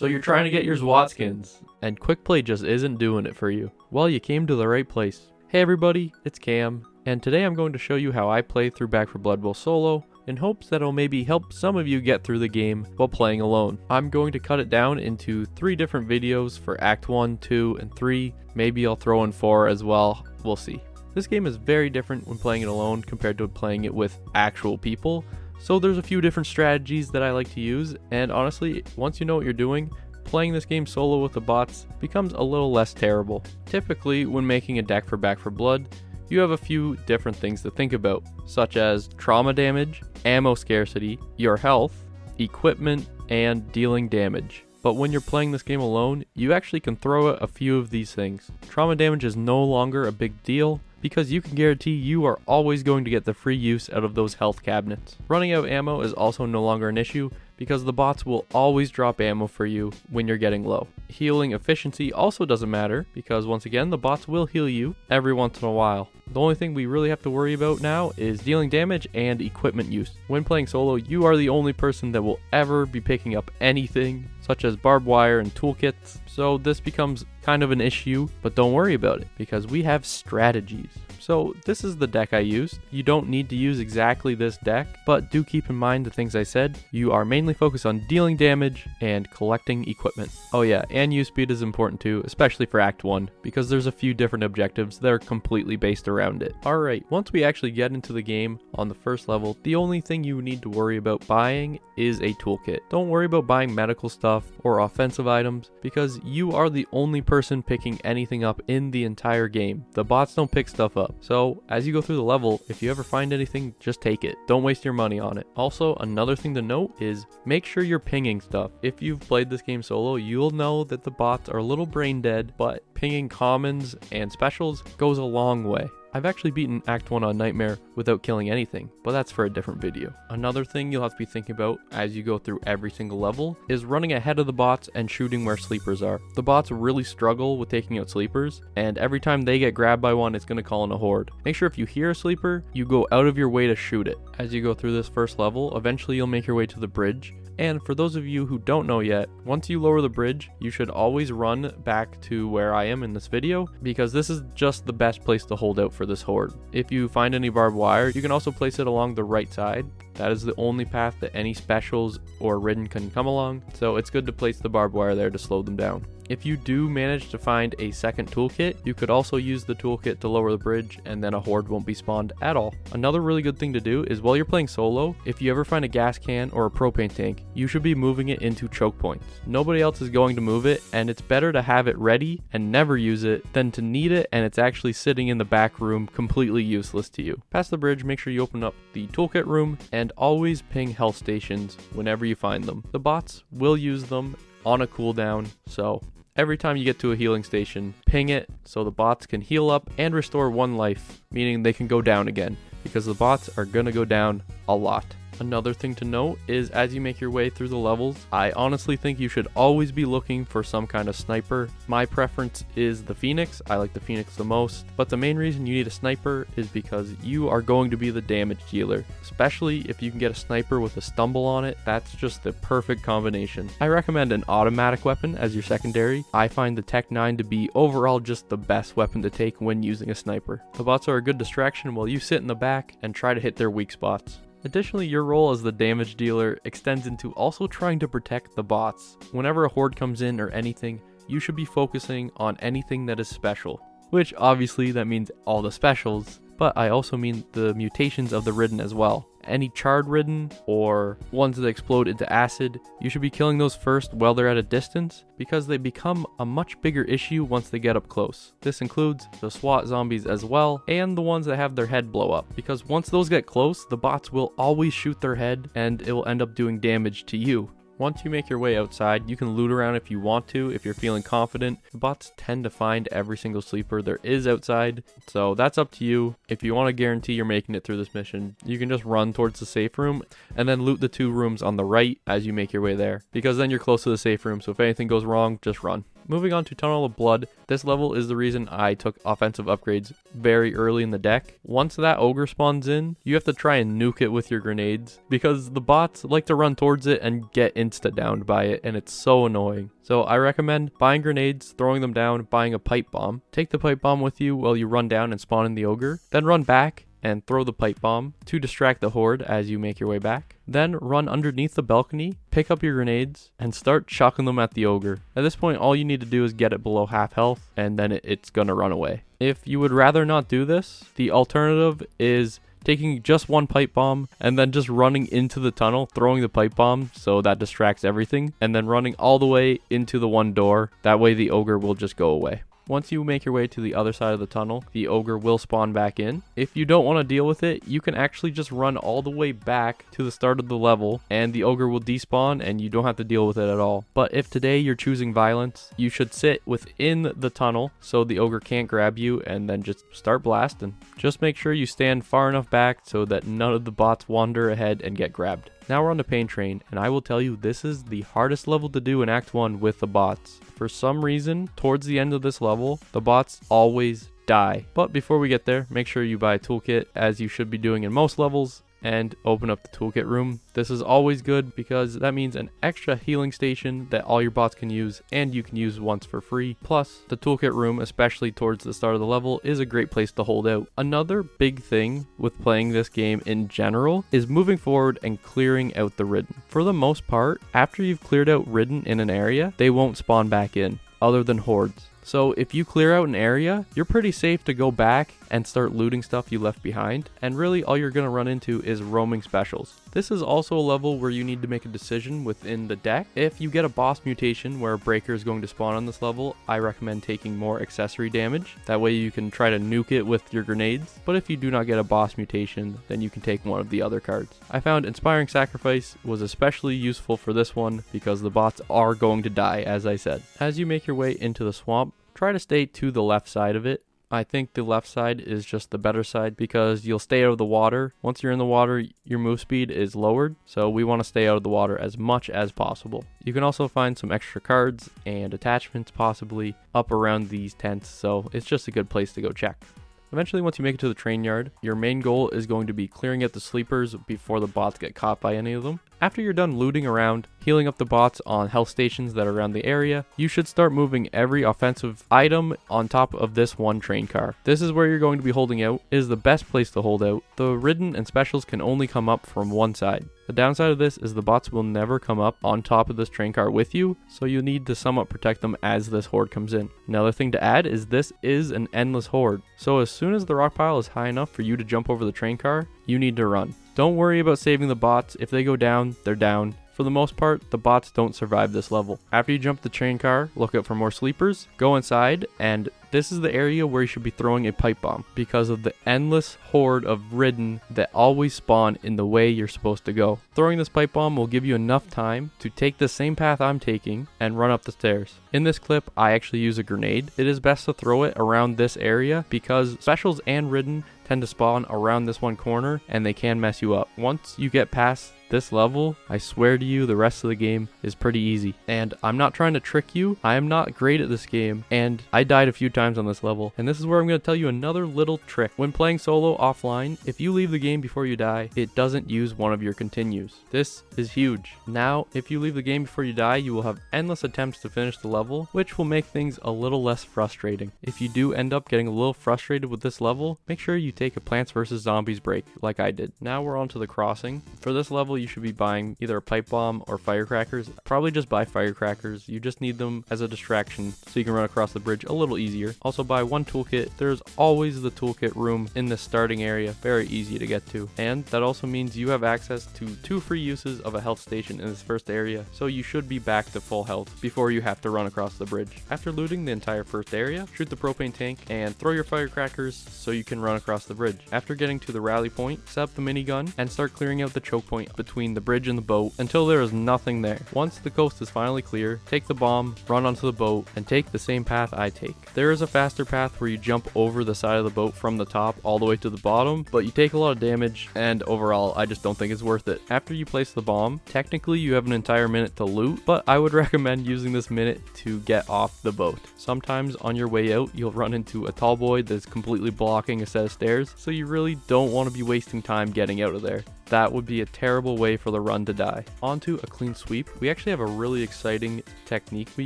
So you're trying to get your ZWAT skins, and quick play just isn't doing it for you. Well, you came to the right place. Hey everybody, it's Cam, and today I'm going to show you how I play through Back 4 Blood while solo, in hopes that it'll maybe help some of you get through the game while playing alone. I'm going to cut it down into 3 different videos for Act 1, 2, and 3. Maybe I'll throw in 4 as well, we'll see. This game is very different when playing it alone compared to playing it with actual people. So there's a few different strategies that I like to use, and honestly, once you know what you're doing, playing this game solo with the bots becomes a little less terrible. Typically, when making a deck for Back 4 Blood, you have a few different things to think about, such as trauma damage, ammo scarcity, your health, equipment, and dealing damage. But when you're playing this game alone, you actually can throw out a few of these things. Trauma damage is no longer a big deal, because you can guarantee you are always going to get the free use out of those health cabinets. Running out of ammo is also no longer an issue, because the bots will always drop ammo for you when you're getting low. Healing efficiency also doesn't matter, because once again, the bots will heal you every once in a while. The only thing we really have to worry about now is dealing damage and equipment use. When playing solo, you are the only person that will ever be picking up anything, such as barbed wire and toolkits, so this becomes kind of an issue, but don't worry about it, because we have strategies. So this is the deck I used. You don't need to use exactly this deck, but do keep in mind the things I said. You are mainly focused on dealing damage and collecting equipment. Oh yeah, and use speed is important too, especially for Act 1, because there's a few different objectives that are completely based around it. Alright, once we actually get into the game on the first level, the only thing you need to worry about buying is a toolkit. Don't worry about buying medical stuff or offensive items, because you are the only person picking anything up in the entire game. The bots don't pick stuff up. So as you go through the level, if you ever find anything, just take it. Don't waste your money on it. Also, another thing to note is make sure you're pinging stuff. If you've played this game solo, you'll know that the bots are a little brain dead, but pinging commons and specials goes a long way. I've actually beaten Act 1 on Nightmare without killing anything, but that's for a different video. Another thing you'll have to be thinking about as you go through every single level is running ahead of the bots and shooting where sleepers are. The bots really struggle with taking out sleepers, and every time they get grabbed by one, it's going to call in a horde. Make sure if you hear a sleeper, you go out of your way to shoot it. As you go through this first level, eventually you'll make your way to the bridge. And for those of you who don't know yet, once you lower the bridge, you should always run back to where I am in this video, because this is just the best place to hold out for this horde. If you find any barbed wire, you can also place it along the right side. That is the only path that any specials or ridden can come along, so it's good to place the barbed wire there to slow them down. If you do manage to find a second toolkit, you could also use the toolkit to lower the bridge, and then a horde won't be spawned at all. Another really good thing to do is while you're playing solo, if you ever find a gas can or a propane tank, you should be moving it into choke points. Nobody else is going to move it, and it's better to have it ready and never use it than to need it and it's actually sitting in the back room completely useless to you. Past the bridge, make sure you open up the toolkit room and always ping health stations whenever you find them. The bots will use them on a cooldown, so every time you get to a healing station, ping it so the bots can heal up and restore 1 life, meaning they can go down again, because the bots are gonna go down a lot. Another thing to note is as you make your way through the levels, I honestly think you should always be looking for some kind of sniper. My preference is the Phoenix. I like the Phoenix the most, but the main reason you need a sniper is because you are going to be the damage dealer, especially if you can get a sniper with a stumble on it. That's just the perfect combination. I recommend an automatic weapon as your secondary. I find the Tech 9 to be overall just the best weapon to take when using a sniper. The bots are a good distraction while you sit in the back and try to hit their weak spots. Additionally, your role as the damage dealer extends into also trying to protect the bots. Whenever a horde comes in or anything, you should be focusing on anything that is special, which obviously that means all the specials, but I also mean the mutations of the ridden as well. Any charred ridden or ones that explode into acid, you should be killing those first while they're at a distance, because they become a much bigger issue once they get up close. This includes the SWAT zombies as well, and the ones that have their head blow up, because once those get close, the bots will always shoot their head and it will end up doing damage to you. Once you make your way outside, you can loot around if you want to, if you're feeling confident. The bots tend to find every single sleeper there is outside, so that's up to you. If you want to guarantee you're making it through this mission, you can just run towards the safe room and then loot the 2 rooms on the right as you make your way there, because then you're close to the safe room, so if anything goes wrong, just run. Moving on to Tunnel of Blood, this level is the reason I took offensive upgrades very early in the deck. Once that ogre spawns in, you have to try and nuke it with your grenades because the bots like to run towards it and get insta-downed by it, and it's so annoying. So I recommend buying grenades, throwing them down, buying a pipe bomb. Take the pipe bomb with you while you run down and spawn in the ogre, then run back and throw the pipe bomb to distract the horde as you make your way back. Then run underneath the balcony, pick up your grenades, and start chucking them at the ogre. At this point, all you need to do is get it below half health, and then it's gonna run away. If you would rather not do this, the alternative is taking just one pipe bomb and then just running into the tunnel, throwing the pipe bomb so that distracts everything, and then running all the way into the one door. That way the ogre will just go away. Once you make your way to the other side of the tunnel, the ogre will spawn back in. If you don't want to deal with it, you can actually just run all the way back to the start of the level and the ogre will despawn and you don't have to deal with it at all. But if today you're choosing violence, you should sit within the tunnel so the ogre can't grab you and then just start blasting. Just make sure you stand far enough back so that none of the bots wander ahead and get grabbed. Now we're on the Pain Train, and I will tell you this is the hardest level to do in Act 1 with the bots. For some reason, towards the end of this level, the bots always die. But before we get there, make sure you buy a toolkit, as you should be doing in most levels, and open up the toolkit room. This is always good because that means an extra healing station that all your bots can use and you can use once for free. Plus, the toolkit room, especially towards the start of the level, is a great place to hold out. Another big thing with playing this game in general is moving forward and clearing out the ridden. For the most part, after you've cleared out ridden in an area, they won't spawn back in, other than hordes. So if you clear out an area, you're pretty safe to go back and start looting stuff you left behind, and really all you're going to run into is roaming specials. This is also a level where you need to make a decision within the deck. If you get a boss mutation where a breaker is going to spawn on this level, I recommend taking more accessory damage. That way you can try to nuke it with your grenades, but if you do not get a boss mutation, then you can take one of the other cards. I found Inspiring Sacrifice was especially useful for this one because the bots are going to die, as I said. As you make your way into the swamp, try to stay to the left side of it. I think the left side is just the better side because you'll stay out of the water. Once you're in the water, your move speed is lowered, so we want to stay out of the water as much as possible. You can also find some extra cards and attachments possibly up around these tents, so it's just a good place to go check. Eventually, once you make it to the train yard, your main goal is going to be clearing out the sleepers before the bots get caught by any of them. After you're done looting around, healing up the bots on health stations that are around the area, you should start moving every offensive item on top of this one train car. This is where you're going to be holding out. It is the best place to hold out. The ridden and specials can only come up from one side. The downside of this is the bots will never come up on top of this train car with you, so you need to somewhat protect them as this horde comes in. Another thing to add is this is an endless horde, so as soon as the rock pile is high enough for you to jump over the train car, you need to run. Don't worry about saving the bots. If they go down, they're down. For the most part, the bots don't survive this level. After you jump the train car, look out for more sleepers, go inside, and this is the area where you should be throwing a pipe bomb because of the endless horde of ridden that always spawn in the way you're supposed to go. Throwing this pipe bomb will give you enough time to take the same path I'm taking and run up the stairs. In this clip, I actually use a grenade. It is best to throw it around this area because specials and ridden tend to spawn around this one corner and they can mess you up. Once you get past this level, I swear to you, the rest of the game is pretty easy. And I'm not trying to trick you. I am not great at this game, and I died a few times on this level. And this is where I'm going to tell you another little trick. When playing solo offline, if you leave the game before you die, it doesn't use one of your continues. This is huge. Now, if you leave the game before you die, you will have endless attempts to finish the level, which will make things a little less frustrating. If you do end up getting a little frustrated with this level, make sure you take a Plants vs. Zombies break like I did. Now we're on to the crossing. For this level, you should be buying either a pipe bomb or firecrackers. Probably just buy firecrackers. You just need them as a distraction so you can run across the bridge a little easier. Also buy one toolkit. There's always the toolkit room in the starting area. Very easy to get to. And that also means you have access to 2 free uses of a health station in this first area. So you should be back to full health before you have to run across the bridge. After looting the entire first area, shoot the propane tank and throw your firecrackers so you can run across the the bridge. After getting to the rally point, set up the minigun and start clearing out the choke point between the bridge and the boat until there is nothing there. Once the coast is finally clear, take the bomb, run onto the boat, and take the same path I take. There is a faster path where you jump over the side of the boat from the top all the way to the bottom, but you take a lot of damage, and overall I just don't think it's worth it. After you place the bomb, technically you have an entire minute to loot, but I would recommend using this minute to get off the boat. Sometimes on your way out you'll run into a tall boy that's completely blocking a set of stairs, so you really don't want to be wasting time getting out of there. That would be a terrible way for the run to die. Onto a clean sweep. We actually have a really exciting technique we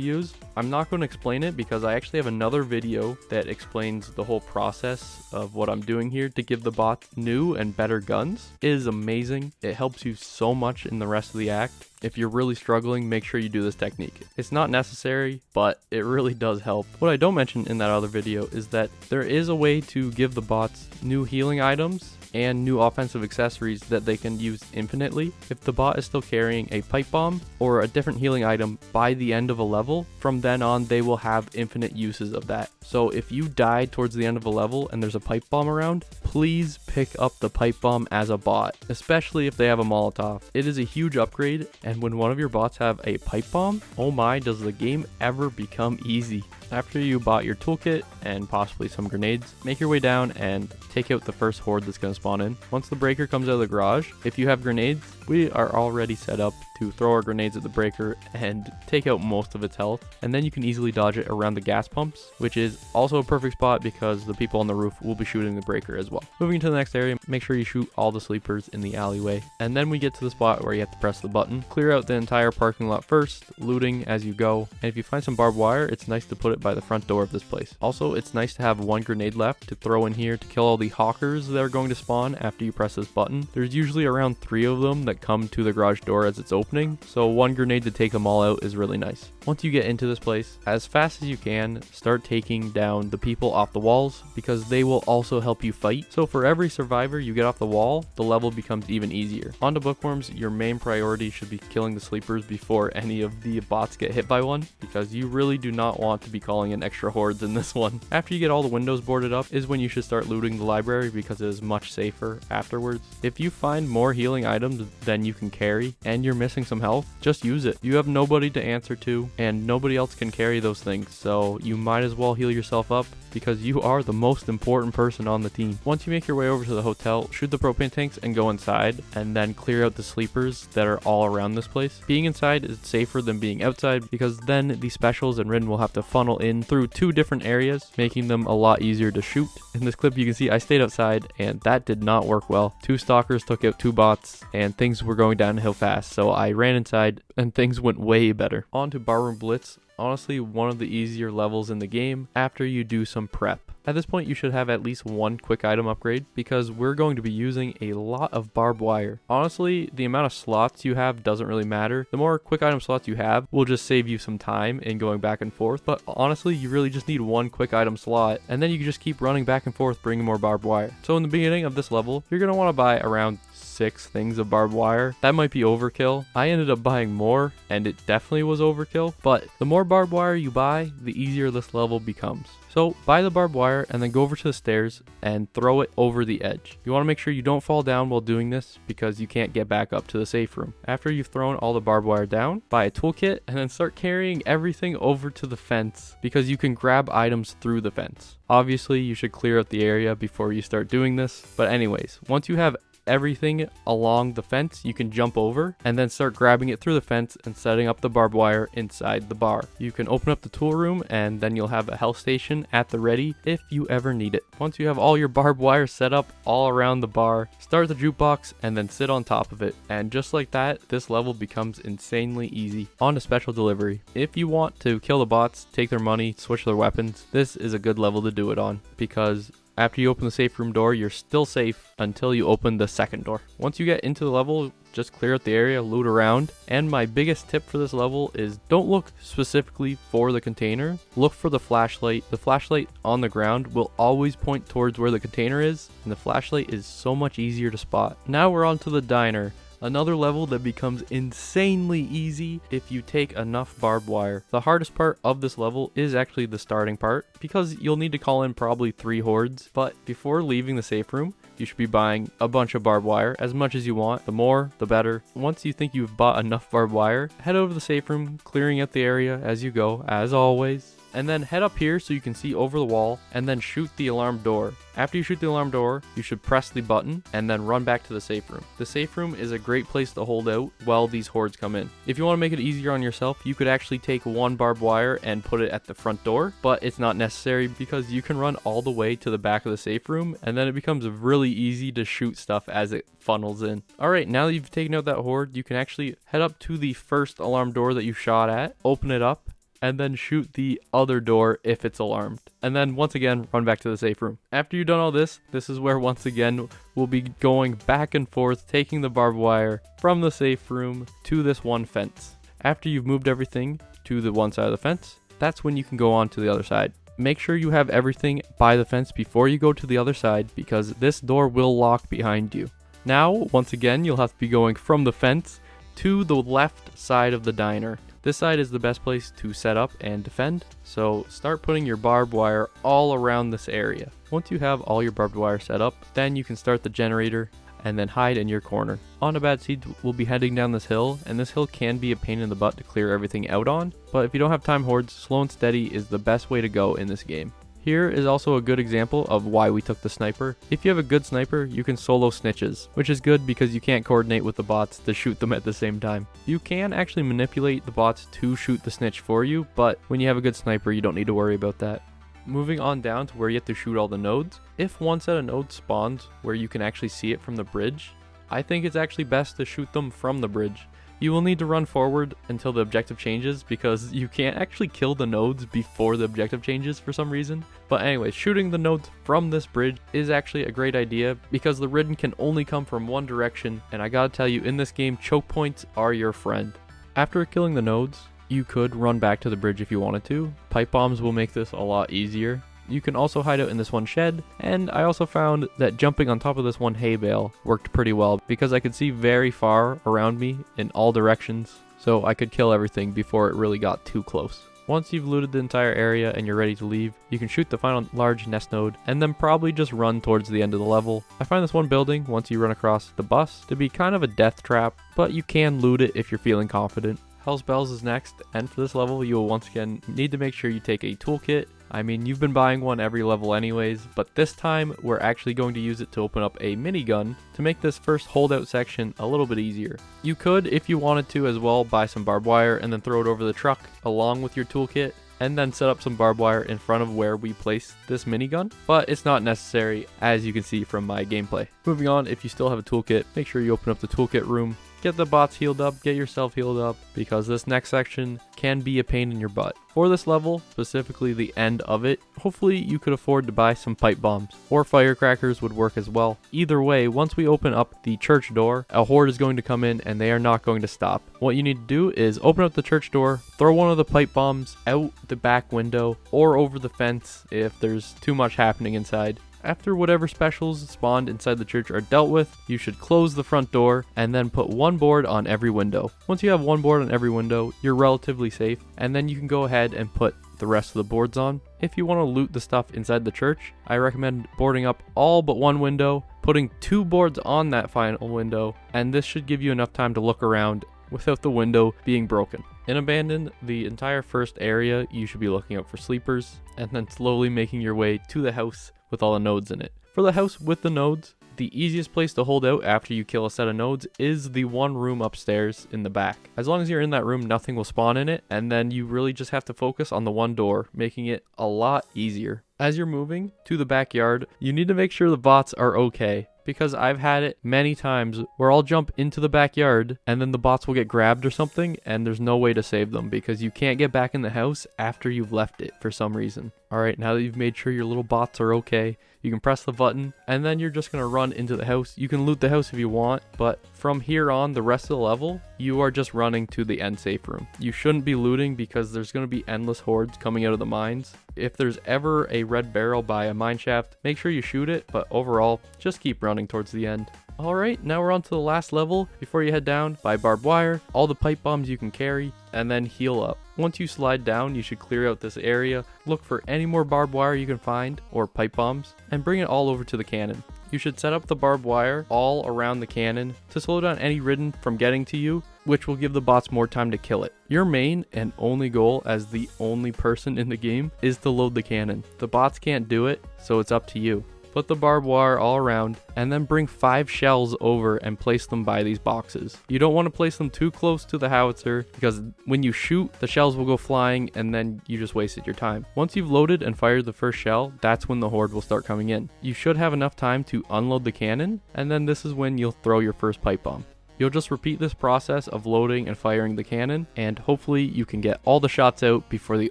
use. I'm not going to explain it because I actually have another video that explains the whole process of what I'm doing here to give the bots new and better guns. It is amazing. It helps you so much in the rest of the act. If you're really struggling, make sure you do this technique. It's not necessary, but it really does help. What I don't mention in that other video is that there is a way to give the bots new healing items and new offensive accessories that they can use infinitely. If the bot is still carrying a pipe bomb or a different healing item by the end of a level, from then on they will have infinite uses of that. So if you die towards the end of a level and there's a pipe bomb around, please pick up the pipe bomb as a bot, especially if they have a Molotov. It is a huge upgrade, and when one of your bots have a pipe bomb, oh my, does the game ever become easy. After you bought your toolkit and possibly some grenades, make your way down and take out the first horde that's going to spawn in. Once the breaker comes out of the garage, if you have grenades, we are already set up to throw our grenades at the breaker and take out most of its health, and then you can easily dodge it around the gas pumps, which is also a perfect spot because the people on the roof will be shooting the breaker as well. Moving to the next area, make sure you shoot all the sleepers in the alleyway, and then we get to the spot where you have to press the button. Clear out the entire parking lot first, looting as you go, and if you find some barbed wire, it's nice to put it by the front door of this place. Also, it's nice to have one grenade left to throw in here to kill all the hawkers that are going to spawn after you press this button. There's usually around 3 of them that come to the garage door as it's opening, so one grenade to take them all out is really nice. Once you get into this place, as fast as you can, start taking down the people off the walls because they will also help you fight. So for every survivor you get off the wall, the level becomes even easier. Onto bookworms, your main priority should be killing the sleepers before any of the bots get hit by one, because you really do not want to be calling in extra hordes in this one. After you get all the windows boarded up is when you should start looting the library because it is much safer afterwards. If you find more healing items than you can carry and you're missing some health, just use it. You have nobody to answer to and nobody else can carry those things, so you might as well heal yourself up because you are the most important person on the team. Once you make your way over to the hotel, shoot the propane tanks and go inside, and then clear out the sleepers that are all around this place. Being inside is safer than being outside because then the specials and Ridden will have to funnel in through 2 different areas, making them a lot easier to shoot. In this clip you can see I stayed outside and that did not work well. 2 stalkers took out 2 bots and things were going downhill fast, so I ran inside and things went way better. On to Room Blitz. Honestly, one of the easier levels in the game after you do some prep. At this point you should have at least one quick item upgrade because we're going to be using a lot of barbed wire. Honestly, the amount of slots you have doesn't really matter. The more quick item slots you have will just save you some time in going back and forth, but honestly you really just need one quick item slot and then you can just keep running back and forth bringing more barbed wire. So in the beginning of this level you're going to want to buy around 6 things of barbed wire. That might be overkill. I ended up buying more and it definitely was overkill, but the more barbed wire you buy, the easier this level becomes. So buy the barbed wire and then go over to the stairs and throw it over the edge. You want to make sure you don't fall down while doing this because you can't get back up to the safe room. After you've thrown all the barbed wire down, buy a toolkit and then start carrying everything over to the fence because you can grab items through the fence. Obviously, you should clear out the area before you start doing this, but anyways, once you have everything along the fence, you can jump over and then start grabbing it through the fence and setting up the barbed wire inside the bar. You can open up the tool room and then you'll have a health station at the ready if you ever need it. Once you have all your barbed wire set up all around the bar, start the jukebox and then sit on top of it. And just like that, this level becomes insanely easy. On to special delivery. If you want to kill the bots, take their money, switch their weapons, this is a good level to do it on because after you open the safe room door, you're still safe until you open the second door. Once you get into the level, just clear out the area, loot around. And my biggest tip for this level is don't look specifically for the container. Look for the flashlight. The flashlight on the ground will always point towards where the container is, and the flashlight is so much easier to spot. Now we're on to the diner. Another level that becomes insanely easy if you take enough barbed wire. The hardest part of this level is actually the starting part, because you'll need to call in probably 3 hordes, but before leaving the safe room, you should be buying a bunch of barbed wire, as much as you want. The more, the better. Once you think you've bought enough barbed wire, head over to the safe room, clearing out the area as you go, as always. And then head up here so you can see over the wall, and then shoot the alarm door. After you shoot the alarm door, you should press the button and then run back to the safe room. The safe room is a great place to hold out while these hordes come in. If you want to make it easier on yourself, you could actually take 1 barbed wire and put it at the front door, but it's not necessary because you can run all the way to the back of the safe room, and then it becomes really easy to shoot stuff as it funnels in. Alright, now that you've taken out that horde, you can actually head up to the first alarm door that you shot at, open it up, and then shoot the other door if it's alarmed. And then once again, run back to the safe room. After you've done all this, this is where once again we'll be going back and forth, taking the barbed wire from the safe room to this one fence. After you've moved everything to the one side of the fence, that's when you can go on to the other side. Make sure you have everything by the fence before you go to the other side, because this door will lock behind you. Now, once again, you'll have to be going from the fence to the left side of the diner. This side is the best place to set up and defend, so start putting your barbed wire all around this area. Once you have all your barbed wire set up, then you can start the generator and then hide in your corner. On a bad seed, we'll be heading down this hill, and this hill can be a pain in the butt to clear everything out on, but if you don't have time hordes, slow and steady is the best way to go in this game. Here is also a good example of why we took the sniper. If you have a good sniper, you can solo snitches, which is good because you can't coordinate with the bots to shoot them at the same time. You can actually manipulate the bots to shoot the snitch for you, but when you have a good sniper, you don't need to worry about that. Moving on down to where you have to shoot all the nodes. If one set of nodes spawns where you can actually see it from the bridge, I think it's actually best to shoot them from the bridge. You will need to run forward until the objective changes, because you can't actually kill the nodes before the objective changes for some reason. But anyway, shooting the nodes from this bridge is actually a great idea because the ridden can only come from one direction, and I gotta tell you, in this game, choke points are your friend. After killing the nodes, you could run back to the bridge if you wanted to. Pipe bombs will make this a lot easier. You can also hide out in this one shed, and I also found that jumping on top of this one hay bale worked pretty well because I could see very far around me in all directions, so I could kill everything before it really got too close. Once you've looted the entire area and you're ready to leave, you can shoot the final large nest node and then probably just run towards the end of the level. I find this one building, once you run across the bus, to be kind of a death trap, but you can loot it if you're feeling confident. Hell's Bells is next, and for this level you will once again need to make sure you take a toolkit. I mean, you've been buying one every level anyways, but this time we're actually going to use it to open up a minigun to make this first holdout section a little bit easier. You could, if you wanted to as well, buy some barbed wire and then throw it over the truck along with your toolkit, and then set up some barbed wire in front of where we place this minigun, but it's not necessary as you can see from my gameplay. Moving on, if you still have a toolkit, make sure you open up the toolkit room, get the bots healed up, get yourself healed up, because this next section can be a pain in your butt. For this level, specifically the end of it, hopefully you could afford to buy some pipe bombs, or firecrackers would work as well. Either way, once we open up the church door, a horde is going to come in and they are not going to stop. What you need to do is open up the church door, throw one of the pipe bombs out the back window or over the fence if there's too much happening inside. After whatever specials spawned inside the church are dealt with, you should close the front door and then put one board on every window. Once you have one board on every window, you're relatively safe, and then you can go ahead and put the rest of the boards on. If you want to loot the stuff inside the church, I recommend boarding up all but one window, putting 2 boards on that final window, and this should give you enough time to look around without the window being broken. In Abandoned, the entire first area, you should be looking out for sleepers, and then slowly making your way to the house with all the nodes in it. For the house with the nodes, the easiest place to hold out after you kill a set of nodes is the one room upstairs in the back. As long as you're in that room, nothing will spawn in it, and then you really just have to focus on the one door, making it a lot easier. As you're moving to the backyard, you need to make sure the bots are okay, because I've had it many times where I'll jump into the backyard and then the bots will get grabbed or something and there's no way to save them because you can't get back in the house after you've left it for some reason. Alright, now that you've made sure your little bots are okay, you can press the button and then you're just going to run into the house. You can loot the house if you want, but from here on, the rest of the level, you are just running to the end safe room. You shouldn't be looting because there's going to be endless hordes coming out of the mines. If there's ever a red barrel by a mine shaft, make sure you shoot it, but overall, just keep running towards the end. Alright, now we're on to the last level. Before you head down, buy barbed wire, all the pipe bombs you can carry, and then heal up. Once you slide down, you should clear out this area, look for any more barbed wire you can find, or pipe bombs, and bring it all over to the cannon. You should set up the barbed wire all around the cannon to slow down any ridden from getting to you, which will give the bots more time to kill it. Your main and only goal as the only person in the game is to load the cannon. The bots can't do it, so it's up to you. Put the barbed wire all around, and then bring 5 shells over and place them by these boxes. You don't want to place them too close to the howitzer, because when you shoot, the shells will go flying and then you just wasted your time. Once you've loaded and fired the first shell, that's when the horde will start coming in. You should have enough time to unload the cannon, and then this is when you'll throw your first pipe bomb. You'll just repeat this process of loading and firing the cannon, and hopefully you can get all the shots out before the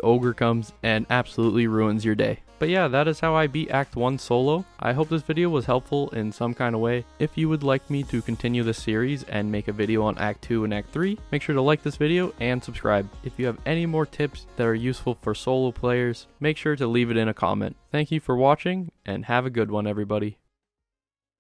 ogre comes and absolutely ruins your day. But yeah, that is how I beat Act 1 solo. I hope this video was helpful in some kind of way. If you would like me to continue this series and make a video on Act 2 and Act 3, make sure to like this video and subscribe. If you have any more tips that are useful for solo players, make sure to leave it in a comment. Thank you for watching, and have a good one, everybody.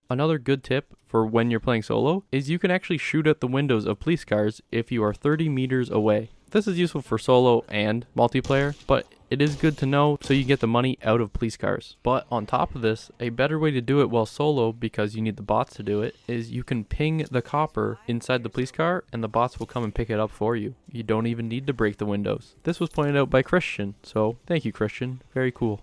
Another good tip for when you're playing solo is you can actually shoot at the windows of police cars if you are 30 meters away. This is useful for solo and multiplayer, but it is good to know so you get the money out of police cars. But on top of this, a better way to do it while solo, because you need the bots to do it, is you can ping the copper inside the police car and the bots will come and pick it up for you. You don't even need to break the windows. This was pointed out by Christian, so thank you, Christian. Very cool.